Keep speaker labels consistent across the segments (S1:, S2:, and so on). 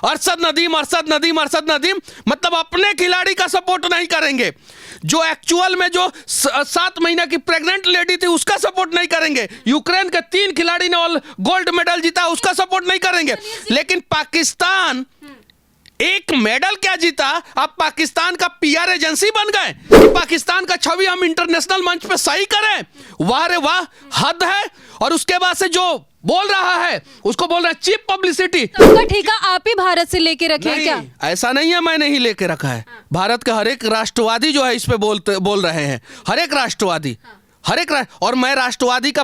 S1: अरशद नदीम अरशद नदीम अरशद नदीम, मतलब अपने खिलाड़ी का सपोर्ट नहीं करेंगे। जो एक्चुअल में जो 7 महीना की प्रेग्नेंट लेडी थी उसका सपोर्ट नहीं करेंगे। यूक्रेन के 3 खिलाड़ी ने गोल्ड मेडल जीता, उसका सपोर्ट नहीं करेंगे। लेकिन पाकिस्तान एक मेडल क्या जीता, आप पाकिस्तान का पीआर एजेंसी बन गए कि पाकिस्तान का छवि हम इंटरनेशनल मंच पे सही करें। वाह रे वाह, हद है। और उसके बाद से जो बोल रहा है उसको बोल रहा है चीप पब्लिसिटी।
S2: सबका ठेका आप ही भारत से लेके रखे हैं क्या?
S1: ऐसा नहीं है, मैंने ही लेके रखा है। भारत के हर एक राष्ट्रवादी जो है इस पे बोल रहे हैं, हर एक राष्ट्रवादी, और मैं राष्ट्रवादी का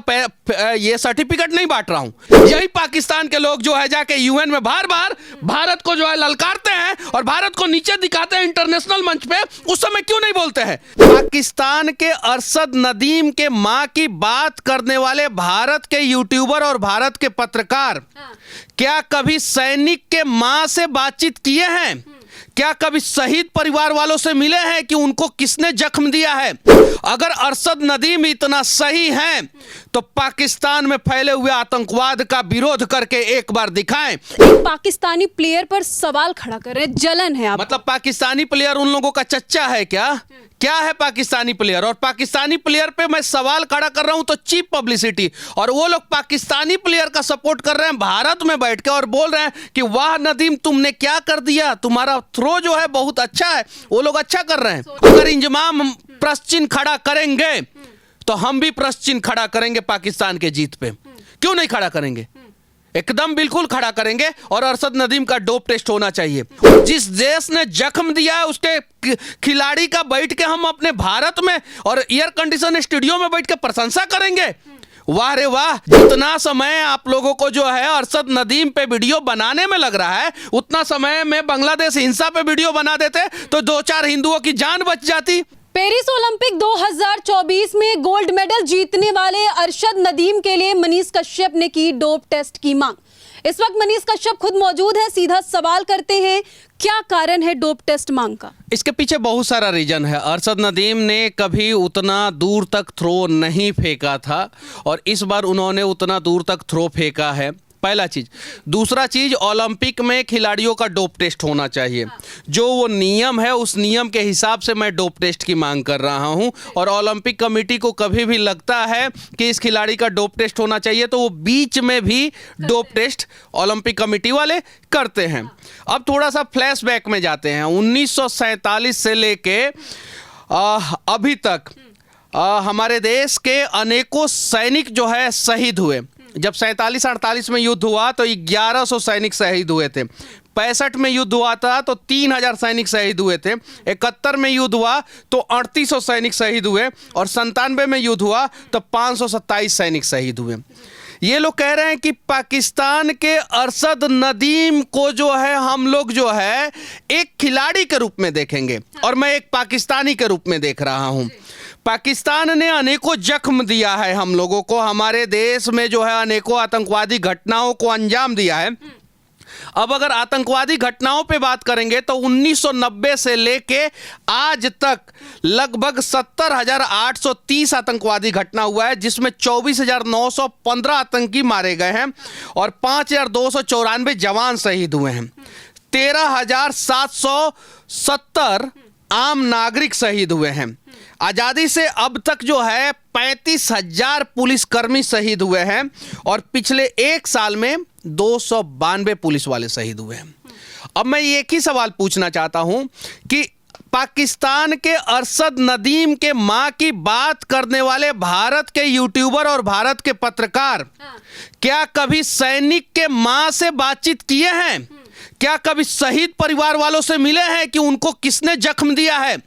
S1: ये सर्टिफिकेट नहीं बांट रहा हूं। यही पाकिस्तान के लोग जो है जाके यूएन में बार बार भारत को जो है ललकारते हैं और भारत को नीचे दिखाते हैं इंटरनेशनल मंच पे, उस समय क्यों नहीं बोलते हैं? पाकिस्तान के अरशद नदीम के मां की बात करने वाले भारत के यूट्यूबर और भारत के पत्रकार क्या कभी सैनिक के मां से बातचीत किए हैं? क्या कभी शहीद परिवार वालों से मिले हैं कि उनको किसने जख्म दिया है? अगर अरशद नदीम इतना सही हैं तो पाकिस्तान में फैले हुए आतंकवाद का विरोध करके एक बार दिखाएं।
S2: एक पाकिस्तानी प्लेयर पर सवाल खड़ा कर रहे हैं, जलन है आप?
S1: मतलब पाकिस्तानी प्लेयर उन लोगों का चच्चा है क्या? क्या है पाकिस्तानी प्लेयर? और पाकिस्तानी प्लेयर पे मैं सवाल खड़ा कर रहा हूं तो चीप पब्लिसिटी। और वो लोग पाकिस्तानी प्लेयर का सपोर्ट कर रहे हैं भारत में बैठ के और बोल रहे हैं कि वाह नदीम तुमने क्या कर दिया, तुम्हारा थ्रो जो है बहुत अच्छा है। वो लोग अच्छा कर रहे हैं। अगर इंजमाम प्रश्न चिन्ह खड़ा करेंगे तो हम भी प्रश्न चिन्ह खड़ा करेंगे पाकिस्तान के जीत पे। क्यों नहीं खड़ा करेंगे? एकदम बिल्कुल खड़ा करेंगे। और अरशद नदीम का डोप टेस्ट होना चाहिए। जिस देश ने जख्म दिया है उसके खिलाड़ी का बैठ के हम अपने भारत में और एयर कंडीशन स्टूडियो में बैठ के प्रशंसा करेंगे। वाह रे वाह, जितना समय आप लोगों को जो है अरशद नदीम पे वीडियो बनाने में लग रहा है उतना समय में बांग्लादेश हिंसा पे वीडियो बना देते तो 2-4 हिंदुओं की जान बच जाती।
S2: पेरिस ओलंपिक 2024 में गोल्ड मेडल जीतने वाले अरशद नदीम के लिए मनीष कश्यप ने की डोप टेस्ट की मांग। इस वक्त मनीष कश्यप खुद मौजूद है, सीधा सवाल करते हैं, क्या कारण है डोप टेस्ट मांग का?
S1: इसके पीछे बहुत सारा रीजन है। अरशद नदीम ने कभी उतना दूर तक थ्रो नहीं फेंका था और इस बार उन्होंने उतना दूर तक थ्रो फेंका है, पहला चीज। दूसरा चीज, ओलंपिक में खिलाड़ियों का डोप टेस्ट होना चाहिए। जो वो नियम है उस नियम के हिसाब से मैं डोप टेस्ट की मांग कर रहा हूं। और ओलंपिक कमेटी को कभी भी लगता है कि इस खिलाड़ी का डोप टेस्ट होना चाहिए तो वो बीच में भी डोप टेस्ट ओलंपिक कमेटी वाले करते हैं। अब थोड़ा सा फ्लैशबैक में जाते हैं। 1947 से लेके अभी तक हमारे देश के अनेकों सैनिक जो है शहीद हुए। जब 47-48 में युद्ध हुआ तो 1100 सैनिक शहीद हुए थे। 65 में युद्ध हुआ था तो 3000 सैनिक शहीद हुए थे। 71 में युद्ध हुआ तो 3800 सैनिक शहीद हुए और 97 में युद्ध हुआ तो 527 सैनिक शहीद हुए। ये लोग कह रहे हैं कि पाकिस्तान के अरशद नदीम को जो है हम लोग जो है एक खिलाड़ी के रूप में देखेंगे और मैं एक पाकिस्तानी के रूप में देख रहा हूं। पाकिस्तान ने अनेकों जख्म दिया है हम लोगों को, हमारे देश में जो है अनेकों आतंकवादी घटनाओं को अंजाम दिया है। अब अगर आतंकवादी घटनाओं पे बात करेंगे तो 1990 से लेके आज तक लगभग 70,830 आतंकवादी घटना हुआ है, जिसमें 24,915 आतंकी मारे गए हैं और 5,294 जवान शहीद हुए हैं। 13,770 आम नागरिक शहीद हुए हैं। आज़ादी से अब तक जो है 35,000 पुलिसकर्मी शहीद हुए हैं और पिछले 1 साल में 292 पुलिस वाले शहीद हुए हैं। अब मैं एक ही सवाल पूछना चाहता हूं कि पाकिस्तान के अरशद नदीम के मां की बात करने वाले भारत के यूट्यूबर और भारत के पत्रकार क्या कभी सैनिक के मां से बातचीत किए हैं? क्या कभी शहीद परिवार वालों से मिले हैं कि उनको किसने जख्म दिया है?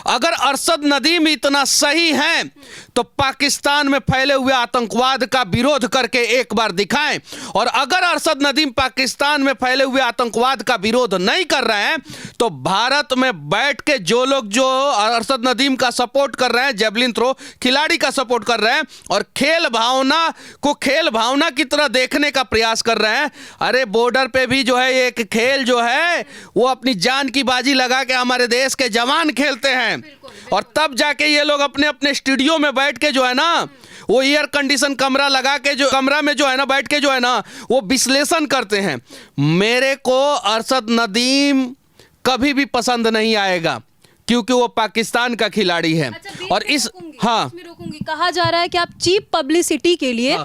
S1: अगर अरशद नदीम इतना सही हैं तो पाकिस्तान में फैले हुए आतंकवाद का विरोध करके एक बार दिखाएं। और अगर अरशद नदीम पाकिस्तान में फैले हुए आतंकवाद का विरोध नहीं कर रहे हैं तो भारत में बैठ के जो लोग जो अरशद नदीम का सपोर्ट कर रहे हैं, जेवलिन थ्रो खिलाड़ी का सपोर्ट कर रहे हैं और खेल भावना को खेल भावना की तरह देखने का प्रयास कर रहे हैं, अरे बॉर्डर पे भी जो है एक खेल जो है वो अपनी जान की बाजी लगा के हमारे देश के जवान खेलते हैं, और तब जाके ये लोग अपने अपने स्टूडियो में बैठ के जो है ना वो एयर कंडीशन कमरा लगा के जो कमरा में जो है ना बैठ के जो है ना वो विश्लेषण करते हैं। मेरे को अरशद नदीम कभी भी पसंद नहीं आएगा क्योंकि वो पाकिस्तान का खिलाड़ी है। और इस
S2: रोकूंगी। कहा जा रहा है कि आप चीप पब्लिसिटी के लिए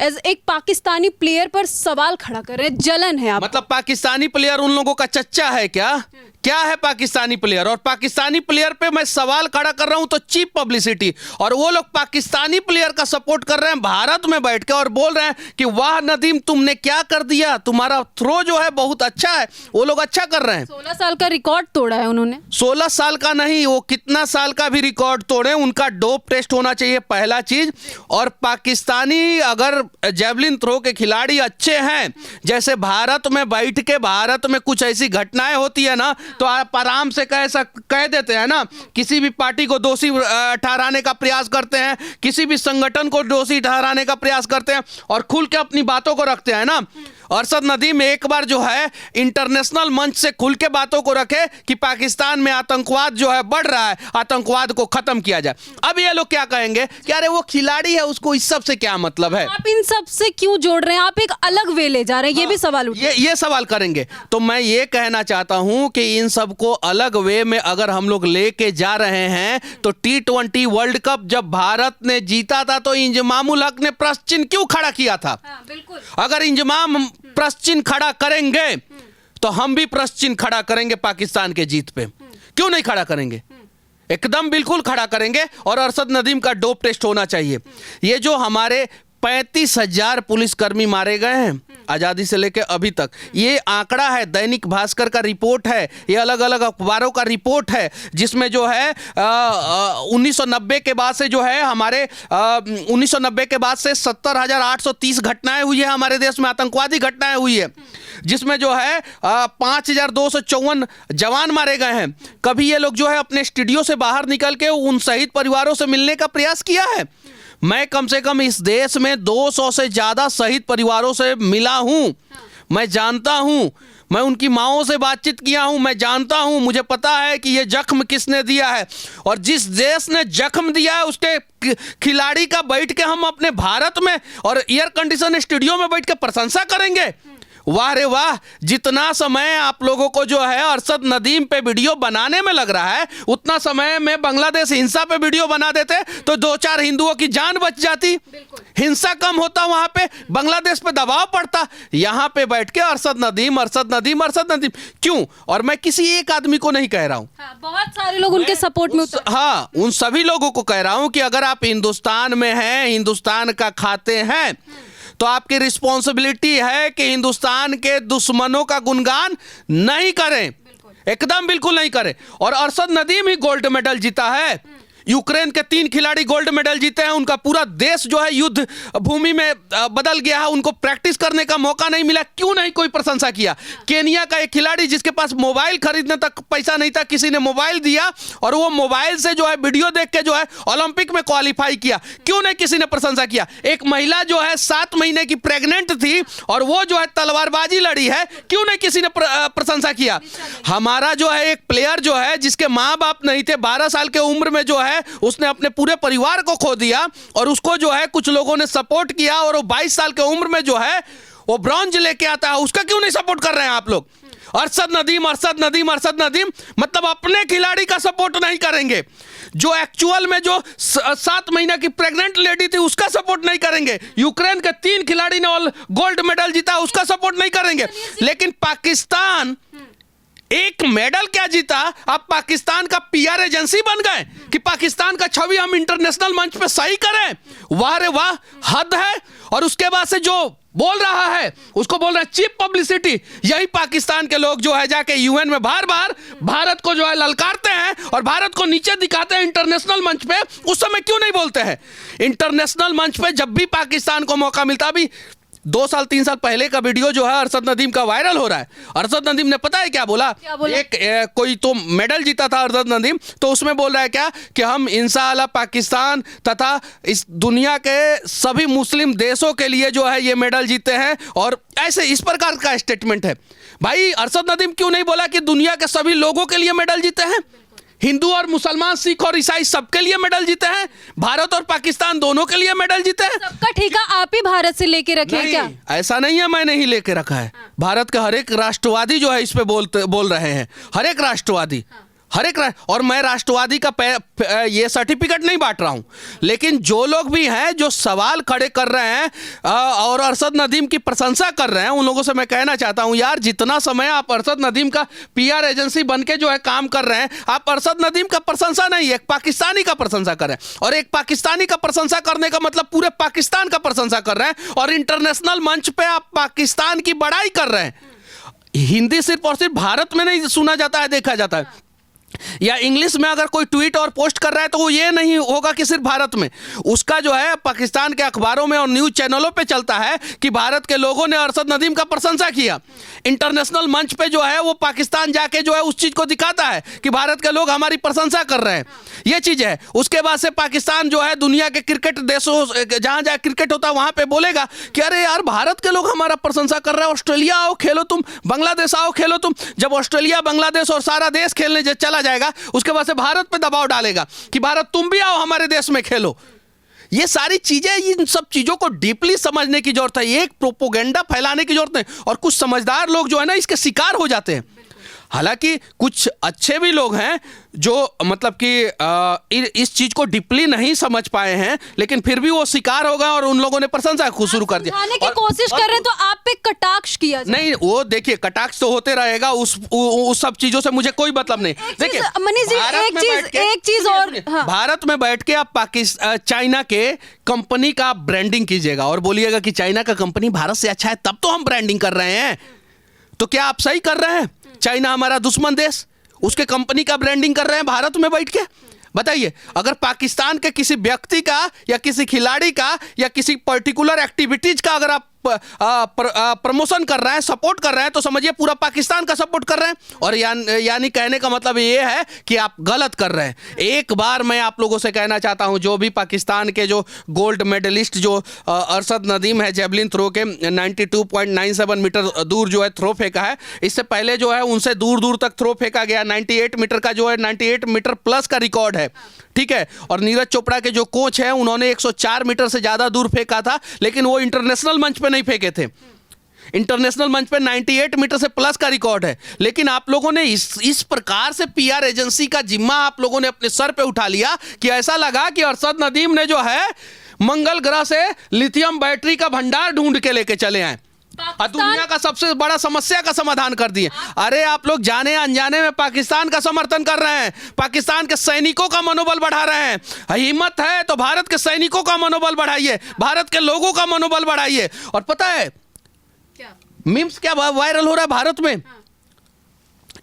S2: एज एक पाकिस्तानी प्लेयर पर सवाल खड़ा कर रहे हैं, जलन है आप।
S1: मतलब पाकिस्तानी प्लेयर उन लोगों का चच्चा है क्या? क्या है पाकिस्तानी प्लेयर? और पाकिस्तानी प्लेयर पे मैं सवाल खड़ा कर रहा हूं तो चीप पब्लिसिटी, और वो लोग पाकिस्तानी प्लेयर का सपोर्ट कर रहे हैं भारत में बैठ के और बोल रहे हैं कि वाह नदीम तुमने क्या कर दिया, तुम्हारा थ्रो जो है बहुत अच्छा है। वो लोग अच्छा कर रहे हैं।
S2: 16 साल का रिकॉर्ड तोड़ा है उन्होंने।
S1: 16 साल का नहीं, वो कितना साल का भी रिकॉर्ड तोड़े, उनका डोप टेस्ट होना चाहिए पहला चीज। और पाकिस्तानी अगर जेवलिन थ्रो के खिलाड़ी अच्छे हैं, जैसे भारत में बैठ के भारत में कुछ ऐसी घटनाएं होती है ना तो आप आराम से कह देते हैं ना, किसी भी पार्टी को दोषी ठहराने का प्रयास करते हैं, किसी भी संगठन को दोषी ठहराने का प्रयास करते हैं और खुल के अपनी बातों को रखते हैं ना। अरशद नदीम एक बार जो है इंटरनेशनल मंच से खुल के बातों को रखे कि पाकिस्तान में आतंकवाद जो है बढ़ रहा है, आतंकवाद को खत्म किया जाए। अब ये लोग क्या कहेंगे कि अरे वो खिलाड़ी है, उसको इस सब से क्या मतलब है?
S2: आप इन सब से क्यों जोड़ रहे हैं? आप एक अलग वे ले जा रहे हैं, ये भी सवाल उठे।
S1: ये सवाल करेंगे तो मैं ये कहना चाहता हूं कि इन सबको अलग वे में अगर हम लोग लेके जा रहे हैं तो T20 वर्ल्ड कप जब भारत ने जीता था तो इंजमामुल हक ने प्रश्न चिन्ह क्यों खड़ा किया था?
S2: बिल्कुल।
S1: अगर इंजमाम प्रश्न चिन्ह खड़ा करेंगे तो हम भी प्रश्न चिन्ह खड़ा करेंगे पाकिस्तान के जीत पे। क्यों नहीं खड़ा करेंगे? एकदम बिल्कुल खड़ा करेंगे। और अरशद नदीम का डोप टेस्ट होना चाहिए। ये जो हमारे 35,000 पुलिसकर्मी मारे गए हैं आजादी से लेकर अभी तक, ये आंकड़ा है, दैनिक भास्कर का रिपोर्ट है, ये अलग अलग अखबारों का रिपोर्ट है, जिसमें जो है 1990 के बाद से जो है हमारे 1990 के बाद से 70,830 घटनाएं हुई है हमारे देश में, आतंकवादी घटनाएं हुई है, जिसमें जो है 5,254 जवान मारे गए हैं। कभी ये लोग जो है अपने स्टूडियो से बाहर निकल के उन शहीद परिवारों से मिलने का प्रयास किया है? मैं कम से कम इस देश में 200 से ज्यादा शहीद परिवारों से मिला हूं। मैं जानता हूं, मैं उनकी माओं से बातचीत किया हूं, मैं जानता हूं, मुझे पता है कि ये जख्म किसने दिया है। और जिस देश ने जख्म दिया है उसके खिलाड़ी का बैठ के हम अपने भारत में और एयर कंडीशन स्टूडियो में बैठ के प्रशंसा करेंगे? वाह रे वाह। जितना समय आप लोगों को जो है अरशद नदीम पे वीडियो बनाने में लग रहा है, उतना समय में बांग्लादेश हिंसा पे वीडियो बना देते तो 2-4 हिंदुओं की जान बच जाती, हिंसा कम होता, वहां पे बांग्लादेश पे दबाव पड़ता। यहां पे बैठ के अरशद नदीम अरशद नदीम अरशद नदीम क्यों? और मैं किसी एक आदमी को नहीं कह रहा हूं,
S2: बहुत सारे लोग उनके सपोर्ट में
S1: हाँ, उन सभी लोगों को कह रहा हूं कि अगर आप हिंदुस्तान में हैं, हिंदुस्तान का खाते हैं, तो आपकी रिस्पॉन्सिबिलिटी है कि हिंदुस्तान के दुश्मनों का गुणगान नहीं करें, एकदम बिल्कुल नहीं करें। और अरशद नदीम ही गोल्ड मेडल जीता है। यूक्रेन के 3 खिलाड़ी गोल्ड मेडल जीते हैं। उनका पूरा देश जो है युद्ध भूमि में बदल गया है, उनको प्रैक्टिस करने का मौका नहीं मिला। क्यों नहीं कोई प्रशंसा किया? केनिया का एक खिलाड़ी जिसके पास मोबाइल खरीदने तक पैसा नहीं था, किसी ने मोबाइल दिया और वो मोबाइल से जो है वीडियो देख के जो है ओलंपिक में क्वालिफाई किया। क्यों नहीं किसी ने प्रशंसा किया? एक महिला जो है 7 महीने की प्रेग्नेंट थी और वो जो है तलवारबाजी लड़ी है, क्यों नहीं किसी ने प्रशंसा किया? हमारा जो है एक प्लेयर जो है जिसके माँ बाप नहीं थे, 12 साल के उम्र में जो है उसने अपने पूरे परिवार को खो दिया और उसको जो है कुछ लोगों ने सपोर्ट किया और वो 22 साल के उम्र में जो है वो ब्रॉन्ज लेके आता है, उसका क्यों नहीं सपोर्ट कर रहे हैं आप लोग? अरशद नदीम अरशद नदीम अरशद नदीम, मतलब अपने खिलाड़ी का सपोर्ट नहीं करेंगे। जो एक्चुअल में जो 7 महीना की प्रेग्नेंट लेडी थी उसका सपोर्ट नहीं करेंगे। यूक्रेन के 3 खिलाड़ी ने गोल्ड मेडल जीता, उसका सपोर्ट नहीं करेंगे। लेकिन पाकिस्तान एक मेडल क्या जीता, आप पाकिस्तान का पीआर एजेंसी बन गए कि पाकिस्तान का छवि हम इंटरनेशनल मंच पे सही करें। वाह रे वाह, हद है। और उसके बाद से जो बोल रहा है उसको बोल रहा है चीप पब्लिसिटी। यही पाकिस्तान के लोग जो है जाके यूएन में बार बार भारत को जो है ललकारते हैं और भारत को नीचे दिखाते हैं इंटरनेशनल मंच पे। उस समय क्यों नहीं बोलते हैं? इंटरनेशनल मंच पे जब भी पाकिस्तान को मौका मिलता, अभी 2 साल 3 साल पहले का वीडियो जो है अरशद नदीम का वायरल हो रहा है। अरशद नदीम ने पता है क्या बोला? कोई तो मेडल जीता था अरशद नदीम, तो उसमें बोल रहा है क्या कि हम इंशाअल्लाह पाकिस्तान तथा इस दुनिया के सभी मुस्लिम देशों के लिए जो है ये मेडल जीते हैं। और ऐसे इस प्रकार का स्टेटमेंट है। भाई अरशद नदीम क्यों नहीं बोला कि दुनिया के सभी लोगों के लिए मेडल जीते हैं? हिंदू और मुसलमान, सिख और ईसाई सबके लिए मेडल जीते हैं। भारत और पाकिस्तान दोनों के लिए मेडल जीते हैं।
S2: सबका ठेका आप ही भारत से लेके रखे हैं क्या?
S1: ऐसा नहीं है, मैंने ही लेके रखा है। भारत के हर एक राष्ट्रवादी जो है इस पे बोल रहे हैं, हर एक राष्ट्रवादी, और मैं राष्ट्रवादी का ये सर्टिफिकेट नहीं बांट रहा हूं, लेकिन जो लोग भी हैं जो सवाल खड़े कर रहे हैं और अरशद नदीम की प्रशंसा कर रहे हैं, उन लोगों से मैं कहना चाहता हूं, यार जितना समय आप अरशद नदीम का पीआर एजेंसी बन के जो है काम कर रहे हैं, आप अरशद नदीम का प्रशंसा नहीं, एक पाकिस्तानी का प्रशंसा कर रहे हैं। और एक पाकिस्तानी का प्रशंसा करने का मतलब पूरे पाकिस्तान का प्रशंसा कर रहे हैं, और इंटरनेशनल मंच पे आप पाकिस्तान की बड़ाई कर रहे हैं। हिंदी सिर्फ और सिर्फ भारत में नहीं सुना जाता है, देखा जाता है। या इंग्लिश में अगर कोई ट्वीट और पोस्ट कर रहा है तो वो ये नहीं होगा कि सिर्फ भारत में, उसका जो है पाकिस्तान के अखबारों में और न्यूज चैनलों पे चलता है कि भारत के लोगों ने अरशद नदीम का प्रशंसा किया। इंटरनेशनल मंच पे जो है वो पाकिस्तान जाके जो है उस चीज को दिखाता है कि भारत के लोग हमारी प्रशंसा कर रहे हैं, ये चीज है। उसके बाद से पाकिस्तान जो है दुनिया के क्रिकेट देशों, जहां जहां क्रिकेट होता है वहां पे बोलेगा कि अरे यार भारत के लोग हमारा प्रशंसा कर रहे हैं, ऑस्ट्रेलिया आओ खेलो तुम, बांग्लादेश आओ खेलो तुम। जब ऑस्ट्रेलिया, बांग्लादेश और सारा देश खेलने चला जाएगा, उसके बाद से भारत पे दबाव डालेगा कि भारत तुम भी आओ हमारे देश में खेलो। ये सारी चीजें, इन सब चीजों को डीपली समझने की जरूरत है, एक प्रोपोगेंडा फैलाने की जरूरत नहीं। और कुछ समझदार लोग जो है ना इसके शिकार हो जाते हैं। हालांकि कुछ अच्छे भी लोग हैं जो मतलब कि इस चीज को डीपली नहीं समझ पाए हैं, लेकिन फिर भी वो शिकार हो गए और उन लोगों ने प्रशंसा शुरू कर दिया।
S2: की कोशिश कर रहे हैं तो आप पे कटाक्ष किया जाए।
S1: नहीं, वो देखिए कटाक्ष तो होते रहेगा, उस सब चीजों से मुझे कोई मतलब नहीं। देखिए
S2: मनीष जी, एक चीज और,
S1: भारत में बैठ के आप चाइना के कंपनी का ब्रांडिंग कीजिएगा और बोलिएगा कि चाइना का कंपनी भारत से अच्छा है, तब तो हम ब्रांडिंग कर रहे हैं। तो क्या आप सही कर रहे हैं? चाइना हमारा दुश्मन देश, उसके कंपनी का ब्रांडिंग कर रहे हैं भारत में बैठ के? बताइए, अगर पाकिस्तान के किसी व्यक्ति का या किसी खिलाड़ी का या किसी पर्टिकुलर एक्टिविटीज का अगर आप प्रमोशन कर रहे हैं, सपोर्ट कर रहे हैं, तो समझिए पूरा पाकिस्तान का सपोर्ट कर रहे हैं। और यानी कहने का मतलब ये है कि आप गलत कर रहे हैं। एक बार मैं आप लोगों से कहना चाहता हूं, जो भी पाकिस्तान के जो गोल्ड मेडलिस्ट जो अरशद नदीम है, जेवलिन थ्रो के 92.97 मीटर दूर जो है थ्रो फेंका है, इससे पहले जो है उनसे दूर दूर तक थ्रो फेंका गया। 98 मीटर का जो है 98 मीटर प्लस का रिकॉर्ड है, ठीक है। और नीरज चोपड़ा के जो कोच हैं उन्होंने 104 मीटर से ज्यादा दूर फेंका था, लेकिन वो इंटरनेशनल मंच पे नहीं फेंके थे। इंटरनेशनल मंच पे 98 मीटर से प्लस का रिकॉर्ड है, लेकिन आप लोगों ने इस प्रकार से पीआर एजेंसी का जिम्मा आप लोगों ने अपने सर पे उठा लिया कि ऐसा लगा कि अरशद नदीम ने जो है मंगल ग्रह से लिथियम बैटरी का भंडार ढूंढ के लेके चले आए और दुनिया का सबसे बड़ा समस्या का समाधान कर दिए। अरे आप लोग जाने अनजाने में पाकिस्तान का समर्थन कर रहे हैं, पाकिस्तान के सैनिकों का मनोबल बढ़ा रहे हैं। हिम्मत है तो भारत के सैनिकों का मनोबल बढ़ाइए, भारत के लोगों का मनोबल बढ़ाइए। और पता है मीम्स क्या वायरल हो रहा है भारत में?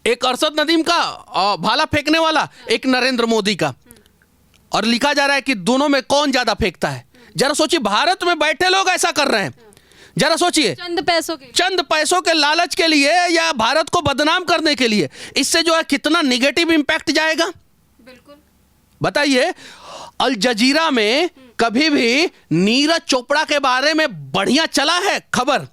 S1: एक अरशद नदीम का भाला फेंकने वाला, एक नरेंद्र मोदी का, और लिखा जा रहा है कि दोनों में कौन ज्यादा फेंकता है। जरा सोचिए, भारत में बैठे लोग ऐसा कर रहे हैं। जरा सोचिए, चंद पैसों के लालच के लिए या भारत को बदनाम करने के लिए, इससे जो है कितना निगेटिव इंपैक्ट जाएगा। बिल्कुल बताइए, अल जजीरा में कभी भी नीरज चोपड़ा के बारे में बढ़िया चला है खबर?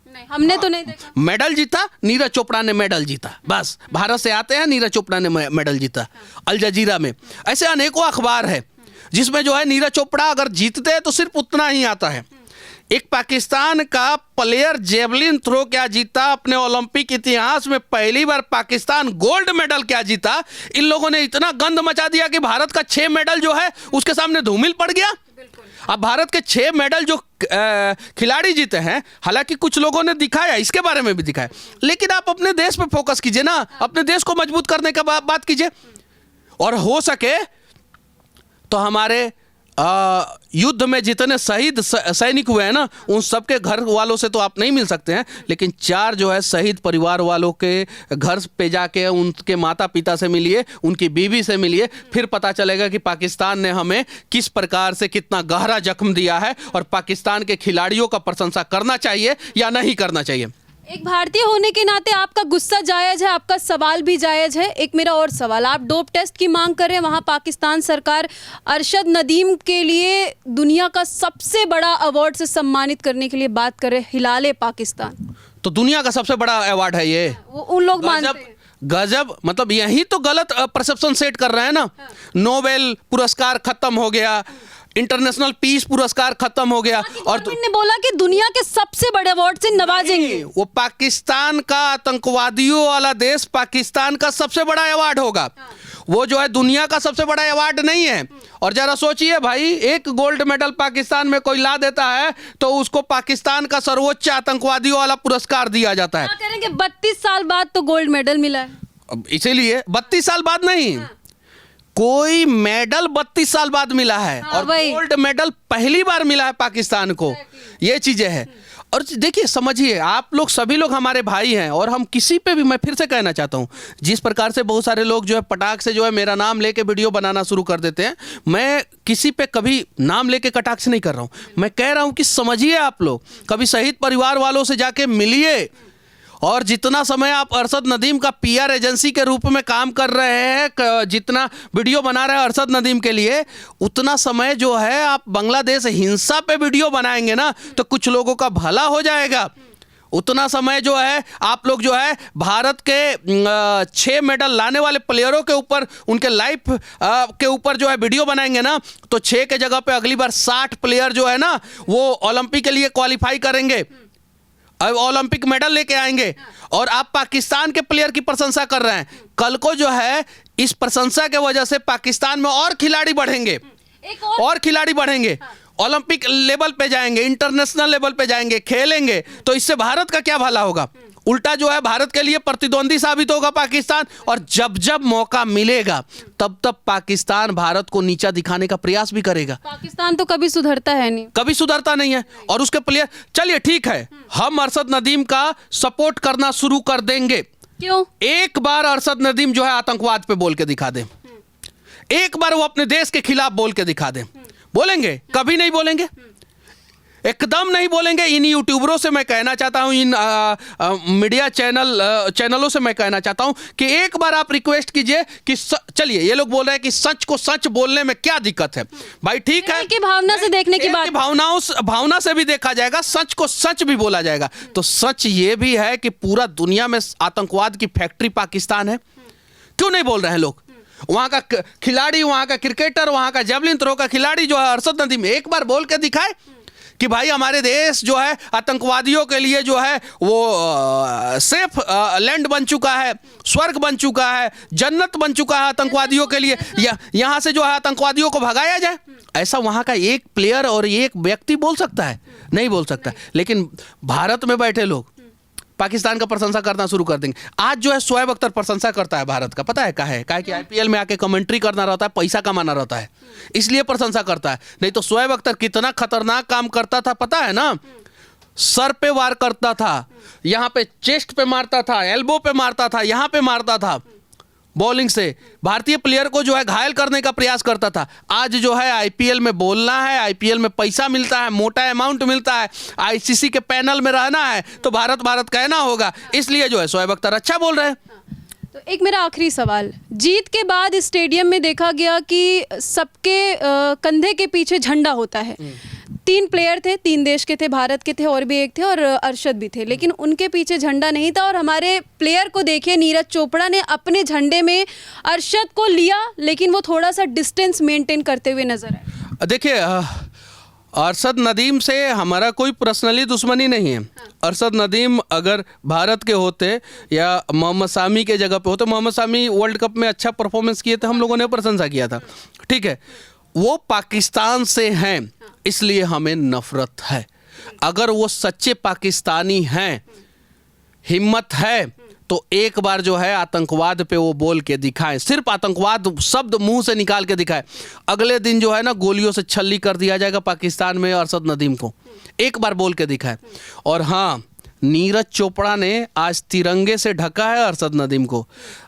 S2: नहीं, हमने तो नहीं देखा।
S1: मेडल जीता, नीरज चोपड़ा ने मेडल जीता, बस भारत से आते हैं, नीरज चोपड़ा ने मेडल जीता। अल जजीरा में ऐसे अनेकों अखबार है जिसमें जो है नीरज चोपड़ा अगर जीतते हैं तो सिर्फ उतना ही आता है। एक पाकिस्तान का प्लेयर जेवलिन थ्रो क्या जीता, अपने ओलंपिक इतिहास में पहली बार पाकिस्तान गोल्ड मेडल क्या जीता। इन लोगों ने इतना गंद मचा दिया कि भारत का 6 मेडल जो है उसके सामने धूमिल पड़ गया। अब भारत के 6 मेडल जो खिलाड़ी जीते हैं, हालांकि कुछ लोगों ने दिखाया, इसके बारे में भी दिखाया, लेकिन आप अपने देश पे फोकस कीजिए ना, अपने देश को मजबूत करने का बात कीजिए। और हो सके तो हमारे युद्ध में जितने शहीद सैनिक हुए हैं ना, उन सबके घर वालों से तो आप नहीं मिल सकते हैं, लेकिन 4 जो है शहीद परिवार वालों के घर पे जाके उनके माता पिता से मिलिए, उनकी बीवी से मिलिए, फिर पता चलेगा कि पाकिस्तान ने हमें किस प्रकार से कितना गहरा जख्म दिया है और पाकिस्तान के खिलाड़ियों का प्रशंसा करना चाहिए या नहीं करना चाहिए।
S2: एक भारतीय होने के नाते आपका गुस्सा जायज है, आपका सवाल भी जायज है। एक मेरा और सवाल, आप डोप टेस्ट की मांग कर रहे हैं, वहाँ पाकिस्तान सरकार अरशद नदीम के लिए दुनिया का सबसे बड़ा अवार्ड से सम्मानित करने के लिए बात कर रहे हैं, हिलाले पाकिस्तान।
S1: तो दुनिया का सबसे बड़ा अवार्ड है ये।
S2: वो उन लोग मानते
S1: गजब
S2: हैं।
S1: गजब, मतलब यही तो गलत परसेप्शन सेट कर रहे हैं ना। नोबेल पुरस्कार खत्म हो गया, इंटरनेशनल पीस पुरस्कार खत्म हो गया, और
S2: गवर्नमेंट ने बोला कि दुनिया के सबसे बड़े अवार्ड से नवाजेंगे।
S1: वो पाकिस्तान का, आतंकवादियों वाला देश पाकिस्तान का सबसे बड़ा अवार्ड होगा। वो जो है दुनिया का सबसे बड़ा अवार्ड नहीं है। और जरा सोचिए भाई, एक गोल्ड मेडल पाकिस्तान में कोई ला देता है तो उसको पाकिस्तान का सर्वोच्च आतंकवादियों वाला पुरस्कार दिया जाता है।
S2: क्या कह रहे हैं कि 32 साल बाद तो गोल्ड मेडल मिला है।
S1: अब इसीलिए 32 साल बाद नहीं, कोई मेडल 32 साल बाद मिला है, और
S2: वही।
S1: गोल्ड मेडल पहली बार मिला है पाकिस्तान को। ये चीजें हैं। और देखिए, समझिए, आप लोग सभी लोग हमारे भाई हैं, और हम किसी पे भी, मैं फिर से कहना चाहता हूं, जिस प्रकार से बहुत सारे लोग जो है पटाख से जो है मेरा नाम लेके वीडियो बनाना शुरू कर देते हैं, मैं किसी पे कभी नाम लेके कटाक्ष नहीं कर रहा हूं। मैं कह रहा हूं कि समझिए, आप लोग कभी शहीद परिवार वालों से जाके मिलिए, और जितना समय आप अरशद नदीम का पीआर एजेंसी के रूप में काम कर रहे हैं, जितना वीडियो बना रहे हैं अरशद नदीम के लिए, उतना समय जो है आप बांग्लादेश हिंसा पे वीडियो बनाएंगे ना, तो कुछ लोगों का भला हो जाएगा। उतना समय जो है आप लोग जो है भारत के 6 मेडल लाने वाले प्लेयरों के ऊपर, उनके लाइफ के ऊपर जो है वीडियो बनाएंगे ना, तो 6 के जगह पे अगली बार 60 प्लेयर जो है ना, वो ओलंपिक के लिए क्वालिफाई करेंगे, अब ओलंपिक मेडल लेके आएंगे। और आप पाकिस्तान के प्लेयर की प्रशंसा कर रहे हैं, कल को जो है इस प्रशंसा के वजह से पाकिस्तान में और खिलाड़ी बढ़ेंगे,
S2: एक
S1: और खिलाड़ी बढ़ेंगे, ओलंपिक लेवल पे जाएंगे, इंटरनेशनल लेवल पे जाएंगे, खेलेंगे, तो इससे भारत का क्या भला होगा? उल्टा जो है भारत के लिए प्रतिद्वंदी साबित होगा पाकिस्तान। और जब जब मौका मिलेगा तब तब पाकिस्तान भारत को नीचा दिखाने का प्रयास भी करेगा।
S2: पाकिस्तान तो कभी सुधरता है नहीं,
S1: कभी सुधरता नहीं है। और उसके प्लेयर, चलिए ठीक है, हम अरशद नदीम का सपोर्ट करना शुरू कर देंगे।
S2: क्यों?
S1: एक बार अरशद नदीम जो है आतंकवाद पे बोल के दिखा दे, एक बार वो अपने देश के खिलाफ बोल के दिखा दे। बोलेंगे? कभी नहीं बोलेंगे, एकदम नहीं बोलेंगे। इन यूट्यूबरों से मैं कहना चाहता हूं, इन मीडिया चैनलों से मैं कहना चाहता हूं कि एक बार आप रिक्वेस्ट कीजिए कि चलिए, ये लोग बोल रहे हैं कि सच को सच बोलने में क्या दिक्कत है। भाई ठीक है,
S2: की भावना से देखने की बात,
S1: भावना से भी देखा जाएगा, सच को सच भी बोला जाएगा। तो सच ये भी है कि पूरा दुनिया में आतंकवाद की फैक्ट्री पाकिस्तान है। क्यों नहीं बोल रहे हैं लोग? वहां का खिलाड़ी, वहां का क्रिकेटर, वहां का जेवलिन थ्रो का खिलाड़ी जो है अरशद नदीम, एक बार बोल के दिखाए कि भाई हमारे देश जो है आतंकवादियों के लिए जो है वो सेफ लैंड बन चुका है, स्वर्ग बन चुका है, जन्नत बन चुका है आतंकवादियों के लिए, यहाँ से जो है आतंकवादियों को भगाया जाए। ऐसा वहाँ का एक प्लेयर और एक व्यक्ति बोल सकता है? नहीं बोल सकता। लेकिन भारत में बैठे लोग पाकिस्तान का प्रशंसा करना शुरू कर देंगे। आज जो है शोएब अख्तर प्रशंसा करता है भारत का, पता है क्या है? कि आईपीएल में आके कमेंट्री करना रहता है, पैसा कमाना रहता है, इसलिए प्रशंसा करता है। नहीं तो शोएब अख्तर कितना खतरनाक काम करता था पता है ना? सर पे वार करता था, यहाँ पे चेस्ट पे मारता था, एल्बो पे मारता था, यहाँ पे मारता था, बॉलिंग से भारतीय प्लेयर को जो है घायल करने का प्रयास करता था। आज जो है आईपीएल में बोलना है, आईपीएल में पैसा मिलता है, मोटा अमाउंट मिलता है, आईसीसी के पैनल में रहना है, तो भारत भारत कहना होगा, इसलिए जो है शोएब अख्तर अच्छा बोल रहे हैं।
S2: तो एक मेरा आखिरी सवाल, जीत के बाद स्टेडियम में देखा गया कि सबके कंधे के पीछे झंडा होता है। 3 प्लेयर थे, 3 देश के थे, भारत के थे और भी एक थे, और अरशद भी थे, लेकिन उनके पीछे झंडा नहीं था। और हमारे प्लेयर को देखिए, नीरज चोपड़ा ने अपने झंडे में अरशद को लिया, लेकिन वो थोड़ा सा डिस्टेंस मेंटेन करते हुए नजर आए।
S1: देखिए, अरशद नदीम से हमारा कोई पर्सनली दुश्मनी नहीं है। अरशद नदीम अगर भारत के होते या मोहम्मद शामी के जगह पे होते, मोहम्मद शामी वर्ल्ड कप में अच्छा परफॉर्मेंस किए थे, हम लोगों ने प्रशंसा किया था, ठीक है। वो पाकिस्तान से हैं, इसलिए हमें नफरत है। अगर वो सच्चे पाकिस्तानी हैं, हिम्मत है, तो एक बार जो है आतंकवाद पे वो बोल के दिखाएं, सिर्फ आतंकवाद शब्द मुंह से निकाल के दिखाएं। अगले दिन जो है ना गोलियों से छल्ली कर दिया जाएगा पाकिस्तान में अरशद नदीम को। एक बार बोल के दिखाएं। और हाँ, नीरज चोपड़ा ने आज तिरंगे से ढका है अरशद नदीम को।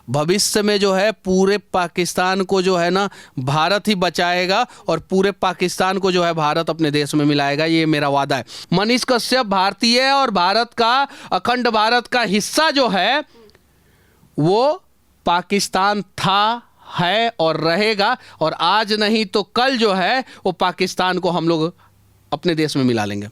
S1: भविष्य में जो है पूरे पाकिस्तान को जो है ना भारत ही बचाएगा, और पूरे पाकिस्तान को जो है भारत अपने देश में मिलाएगा, ये मेरा वादा है। मनीष कश्यप भारतीय है, और भारत का, अखंड भारत का हिस्सा जो है वो पाकिस्तान था, है और रहेगा। और आज नहीं तो कल जो है वो पाकिस्तान को हम लोग अपने देश में मिला लेंगे।